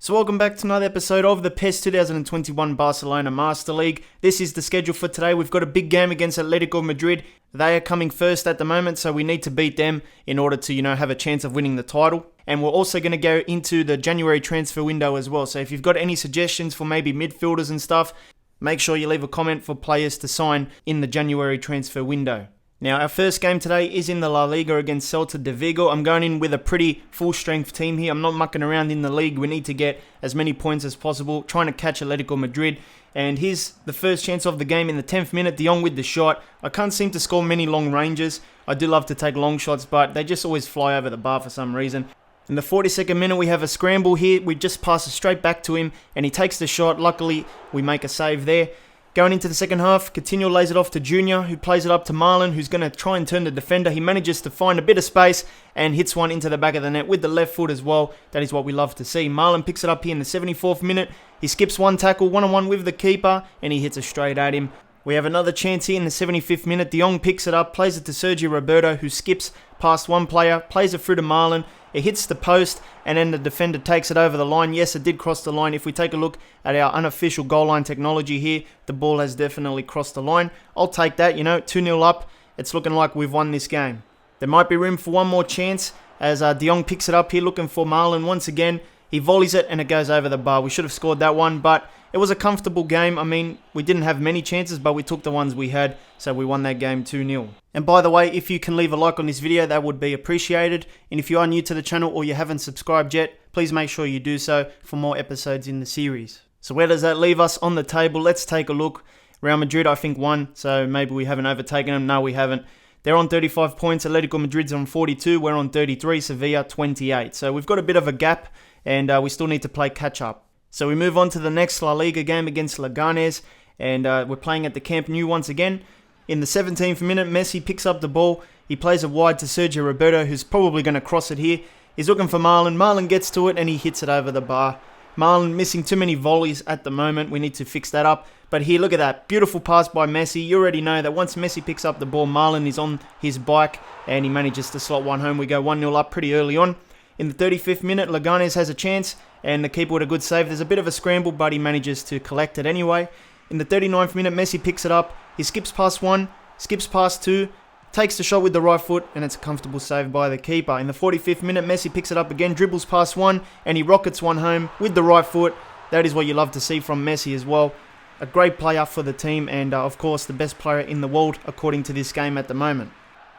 So welcome back to another episode of the PES 2021 Barcelona Master League. This is the schedule for today. We've got a big game against Atletico Madrid. They are coming first at the moment, so we need to beat them in order to, have a chance of winning the title. And we're also going to go into the January transfer window as well. So if you've got any suggestions for maybe midfielders and stuff, make sure you leave a comment for players to sign in the January transfer window. Now, our first game today is in the La Liga against Celta de Vigo. I'm going in with a pretty full-strength team here. I'm not mucking around in the league. We need to get as many points as possible, trying to catch Atletico Madrid. And here's the first chance of the game in the 10th minute. De Jong with the shot. I can't seem to score many long ranges. I do love to take long shots, but they just always fly over the bar for some reason. In the 42nd minute, we have a scramble here. We just pass it straight back to him, and he takes the shot. Luckily, we make a save there. Going into the second half, Coutinho lays it off to Junior, who plays it up to Marlon, who's going to try and turn the defender. He manages to find a bit of space and hits one into the back of the net with the left foot as well. That is what we love to see. Marlon picks it up here in the 74th minute. He skips one tackle, one-on-one with the keeper, and he hits it straight at him. We have another chance here in the 75th minute. De Jong picks it up, plays it to Sergio Roberto, who skips past one player, plays it through to Marlon. It hits the post, and then the defender takes it over the line. Yes, it did cross the line. If we take a look at our unofficial goal line technology here, the ball has definitely crossed the line. I'll take that, 2-0 up. It's looking like we've won this game. There might be room for one more chance as De Jong picks it up here looking for Marlon once again. He volleys it, and it goes over the bar. We should have scored that one, but it was a comfortable game. I mean, we didn't have many chances, but we took the ones we had, so we won that game 2-0. And by the way, if you can leave a like on this video, that would be appreciated. And if you are new to the channel or you haven't subscribed yet, please make sure you do so for more episodes in the series. So where does that leave us on the table? Let's take a look. Real Madrid, I think, won, so maybe we haven't overtaken them. No, we haven't. They're on 35 points. Atletico Madrid's on 42. We're on 33. Sevilla, 28. So we've got a bit of a gap, and we still need to play catch-up. So we move on to the next La Liga game against Leganes, and we're playing at the Camp Nou once again. In the 17th minute, Messi picks up the ball. He plays it wide to Sergio Roberto, who's probably going to cross it here. He's looking for Marlon. Marlon gets to it, and he hits it over the bar. Marlon missing too many volleys at the moment. We need to fix that up. But here, look at that. Beautiful pass by Messi. You already know that once Messi picks up the ball, Marlon is on his bike, and he manages to slot one home. We go 1-0 up pretty early on. In the 35th minute, Leganes has a chance, and the keeper with a good save. There's a bit of a scramble, but he manages to collect it anyway. In the 39th minute, Messi picks it up. He skips past one, skips past two, takes the shot with the right foot, and it's a comfortable save by the keeper. In the 45th minute, Messi picks it up again, dribbles past one, and he rockets one home with the right foot. That is what you love to see from Messi as well. A great player for the team, and of course, the best player in the world according to this game at the moment.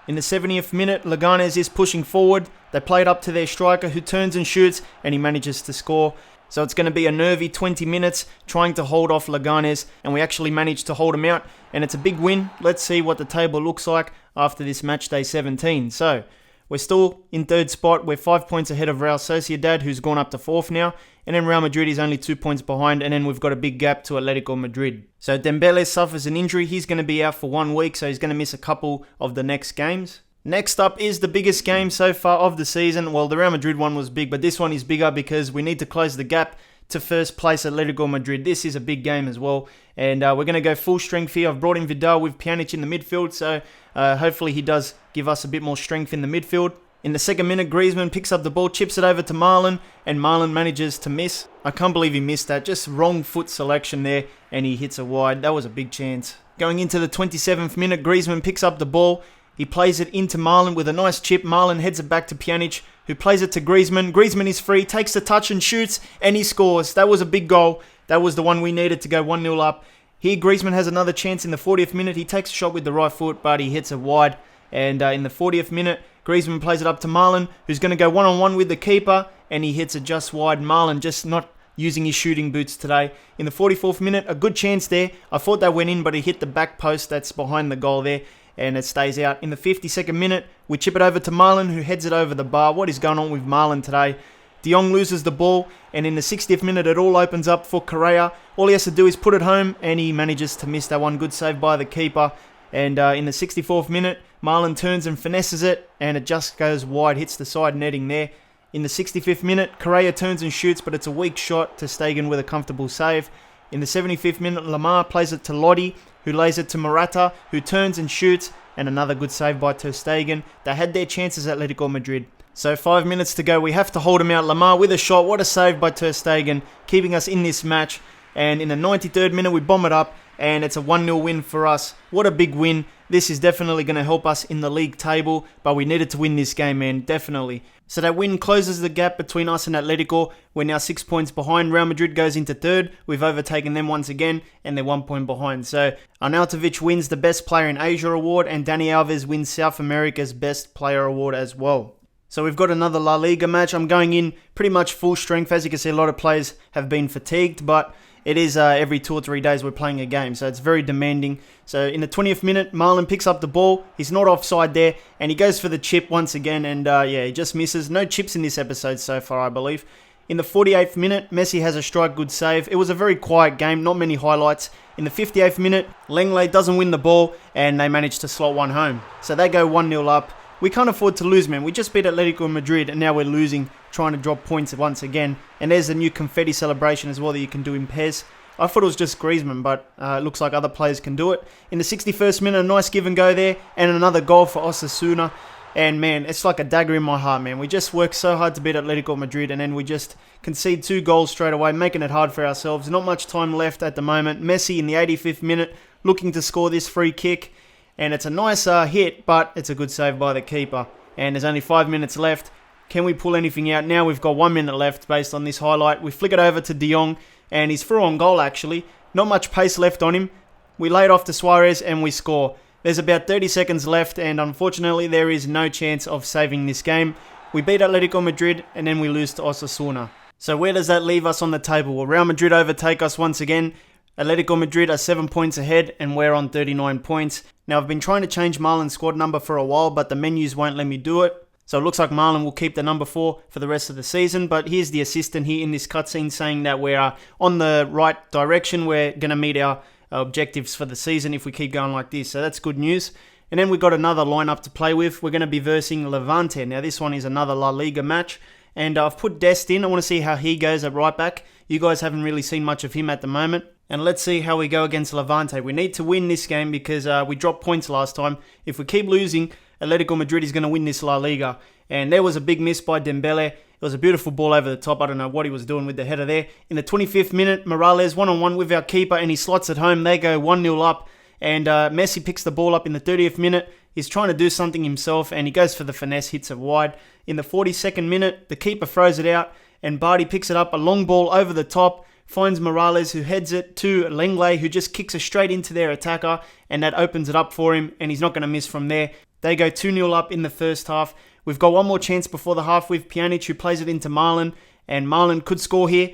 In the 70th minute, Leganes is pushing forward. They play it up to their striker, who turns and shoots, and he manages to score. So it's going to be a nervy 20 minutes trying to hold off Leganes, and we actually managed to hold them out, and it's a big win. Let's see what the table looks like after this match day 17. So we're still in third spot. We're 5 points ahead of Real Sociedad, who's gone up to fourth now, and then Real Madrid is only 2 points behind, and then we've got a big gap to Atletico Madrid. So Dembele suffers an injury. He's going to be out for 1 week, so he's going to miss a couple of the next games. Next up is the biggest game so far of the season. Well, the Real Madrid one was big, but this one is bigger because we need to close the gap to first place Atletico Madrid. This is a big game as well, and we're going to go full strength here. I've brought in Vidal with Pjanic in the midfield, so hopefully he does give us a bit more strength in the midfield. In the second minute, Griezmann picks up the ball, chips it over to Marlon, and Marlon manages to miss. I can't believe he missed that. Just wrong foot selection there, and he hits it wide. That was a big chance. Going into the 27th minute, Griezmann picks up the ball. He plays it into Marlon with a nice chip. Marlon heads it back to Pjanic, who plays it to Griezmann. Griezmann is free, takes the touch and shoots, and he scores. That was a big goal. That was the one we needed to go 1-0 up. Here, Griezmann has another chance in the 40th minute. He takes a shot with the right foot, but he hits it wide. And in the 40th minute, Griezmann plays it up to Marlon, who's going to go one-on-one with the keeper, and he hits it just wide. Marlon just not using his shooting boots today. In the 44th minute, a good chance there. I thought that went in, but he hit the back post that's behind the goal there, and it stays out. In the 52nd minute, we chip it over to Marlon, who heads it over the bar. What is going on with Marlon today? De Jong loses the ball, and in the 60th minute, it all opens up for Correa. All he has to do is put it home, and he manages to miss that one. Good save by the keeper. And in the 64th minute, Marlon turns and finesses it, and it just goes wide, hits the side netting there. In the 65th minute, Correa turns and shoots, but it's a weak shot to Stegen with a comfortable save. In the 75th minute, Lamar plays it to Lodi, who lays it to Morata, who turns and shoots, and another good save by Ter Stegen. They had their chances at Atletico Madrid. So 5 minutes to go. We have to hold him out. Lamar with a shot. What a save by Ter Stegen, keeping us in this match. And in the 93rd minute, we bomb it up, and it's a 1-0 win for us. What a big win. This is definitely going to help us in the league table, but we needed to win this game, man, definitely. So that win closes the gap between us and Atletico. We're now 6 points behind. Real Madrid goes into third. We've overtaken them once again, and they're 1 point behind. So Arnautovic wins the Best Player in Asia award, and Dani Alves wins South America's Best Player award as well. So we've got another La Liga match. I'm going in pretty much full strength. As you can see, a lot of players have been fatigued, but it is every 2 or 3 days we're playing a game, so it's very demanding. So in the 20th minute, Marlon picks up the ball. He's not offside there, and he goes for the chip once again, and he just misses. No chips in this episode so far, I believe. In the 48th minute, Messi has a strike, good save. It was a very quiet game, not many highlights. In the 58th minute, Lenglet doesn't win the ball, and they manage to slot one home. So they go 1-0 up. We can't afford to lose, man. We just beat Atletico Madrid, and now we're losing, trying to drop points once again. And there's a new confetti celebration as well that you can do in PES. I thought it was just Griezmann, but it looks like other players can do it. In the 61st minute, a nice give and go there, and another goal for Osasuna. And man, it's like a dagger in my heart, man. We just worked so hard to beat Atletico Madrid, and then we just concede 2 goals straight away, making it hard for ourselves. Not much time left at the moment. Messi in the 85th minute, looking to score this free kick. And it's a nice hit, but it's a good save by the keeper. And there's only 5 minutes left. Can we pull anything out? Now we've got 1 minute left based on this highlight. We flick it over to De Jong, and he's through on goal actually. Not much pace left on him. We lay it off to Suarez, and we score. There's about 30 seconds left, and unfortunately there is no chance of saving this game. We beat Atletico Madrid, and then we lose to Osasuna. So where does that leave us on the table? Well, Real Madrid overtake us once again. Atletico Madrid are 7 points ahead, and we're on 39 points. Now, I've been trying to change Marlon's squad number for a while, but the menus won't let me do it. So it looks like Marlon will keep the number 4 for the rest of the season, but here's the assistant here in this cutscene saying that we're on the right direction. We're going to meet our objectives for the season if we keep going like this, so that's good news. And then we've got another lineup to play with. We're going to be versing Levante. Now, this one is another La Liga match, and I've put Dest in. I want to see how he goes at right back. You guys haven't really seen much of him at the moment. And let's see how we go against Levante. We need to win this game because we dropped points last time. If we keep losing, Atletico Madrid is going to win this La Liga. And there was a big miss by Dembele. It was a beautiful ball over the top. I don't know what he was doing with the header there. In the 25th minute, Morales one-on-one with our keeper, and he slots it home. They go 1-0 up, and Messi picks the ball up in the 30th minute. He's trying to do something himself, and he goes for the finesse, hits it wide. In the 42nd minute, the keeper throws it out, and Bardi picks it up, a long ball over the top, finds Morales, who heads it to Lenglet, who just kicks it straight into their attacker, and that opens it up for him, and he's not going to miss from there. They go 2-0 up in the first half. We've got one more chance before the half with Pjanic, who plays it into Marlon, and Marlon could score here,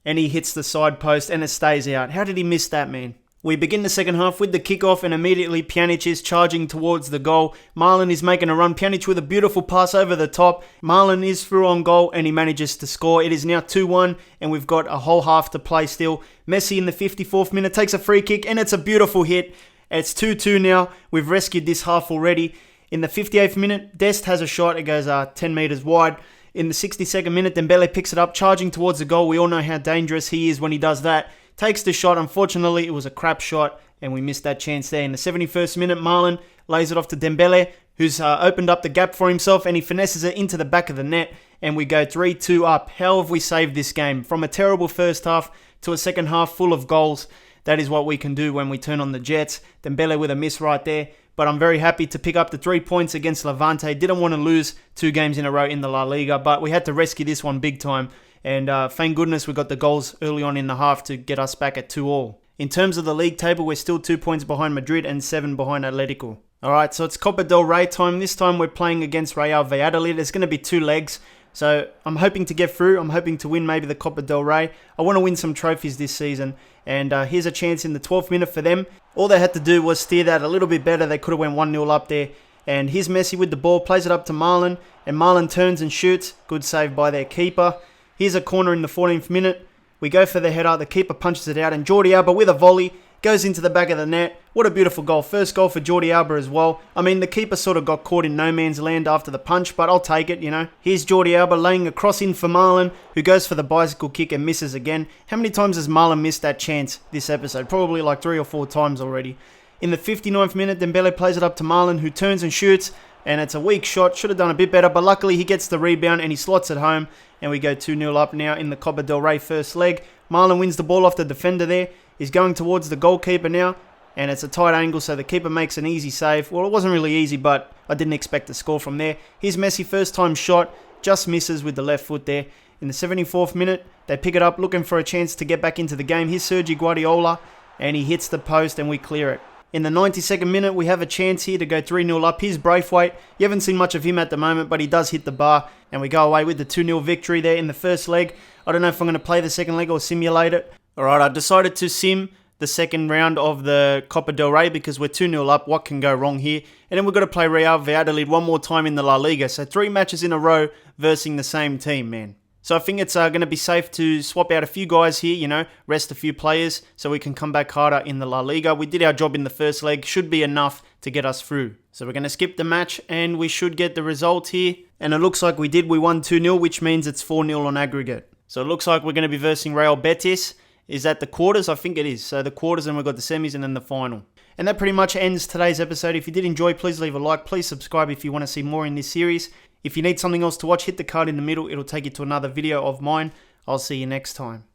and he hits the side post, and it stays out. How did he miss that, man? We begin the second half with the kickoff, and immediately Pjanic is charging towards the goal. Marlon is making a run. Pjanic with a beautiful pass over the top. Marlon is through on goal, and he manages to score. It is now 2-1, and we've got a whole half to play still. Messi in the 54th minute takes a free kick, and it's a beautiful hit. It's 2-2 now. We've rescued this half already. In the 58th minute, Dest has a shot. It goes 10 metres wide. In the 62nd minute, Dembele picks it up, charging towards the goal. We all know how dangerous he is when he does that. Takes the shot. Unfortunately, it was a crap shot, and we missed that chance there. In the 71st minute, Marlon lays it off to Dembele, who's opened up the gap for himself, and he finesses it into the back of the net, and we go 3-2 up. How have we saved this game? From a terrible first half to a second half full of goals. That is what we can do when we turn on the Jets. Dembele with a miss right there. But I'm very happy to pick up the 3 points against Levante. Didn't want to lose 2 games in a row in the La Liga, but we had to rescue this one big time. And thank goodness we got the goals early on in the half to get us back at 2-2. In terms of the league table, we're still 2 points behind Madrid and 7 behind Atletico. Alright, so it's Copa del Rey time. This time we're playing against Real Valladolid. There's going to be 2 legs. So I'm hoping to get through. I'm hoping to win maybe the Copa del Rey. I want to win some trophies this season. And here's a chance in the 12th minute for them. All they had to do was steer that a little bit better. They could have went 1-0 up there. And here's Messi with the ball. Plays it up to Marlon. And Marlon turns and shoots. Good save by their keeper. Here's a corner in the 14th minute. We go for the header. The keeper punches it out. And Jordi Alba with a volley goes into the back of the net. What a beautiful goal. First goal for Jordi Alba as well. I mean, the keeper sort of got caught in no man's land after the punch, but I'll take it, you know. Here's Jordi Alba laying a cross in for Marlon, who goes for the bicycle kick and misses again. How many times has Marlon missed that chance this episode? Probably like 3 or 4 times already. In the 59th minute, Dembele plays it up to Marlon, who turns and shoots. And it's a weak shot, should have done a bit better, but luckily he gets the rebound and he slots it home. And we go 2-0 up now in the Copa del Rey first leg. Marlon wins the ball off the defender there. He's going towards the goalkeeper now. And it's a tight angle, so the keeper makes an easy save. Well, it wasn't really easy, but I didn't expect to score from there. Here's Messi, first time shot, just misses with the left foot there. In the 74th minute, they pick it up, looking for a chance to get back into the game. Here's Sergi Guardiola, and he hits the post, and we clear it. In the 92nd minute, we have a chance here to go 3-0 up. Here's Braithwaite. You haven't seen much of him at the moment, but he does hit the bar, and we go away with the 2-0 victory there in the first leg. I don't know if I'm going to play the second leg or simulate it. Alright, I decided to sim the second round of the Copa del Rey because we're 2-0 up. What can go wrong here? And then we've got to play Real Valladolid one more time in the La Liga. So 3 matches in a row versing the same team, man. So I think it's going to be safe to swap out a few guys here, rest a few players so we can come back harder in the La Liga. We did our job in the first leg. Should be enough to get us through. So we're going to skip the match and we should get the result here. And it looks like we did. We won 2-0, which means it's 4-0 on aggregate. So it looks like we're going to be versing Real Betis. Is that the quarters? I think it is. So the quarters, and we've got the semis and then the final. And that pretty much ends today's episode. If you did enjoy, please leave a like. Please subscribe if you want to see more in this series. If you need something else to watch, hit the card in the middle. It'll take you to another video of mine. I'll see you next time.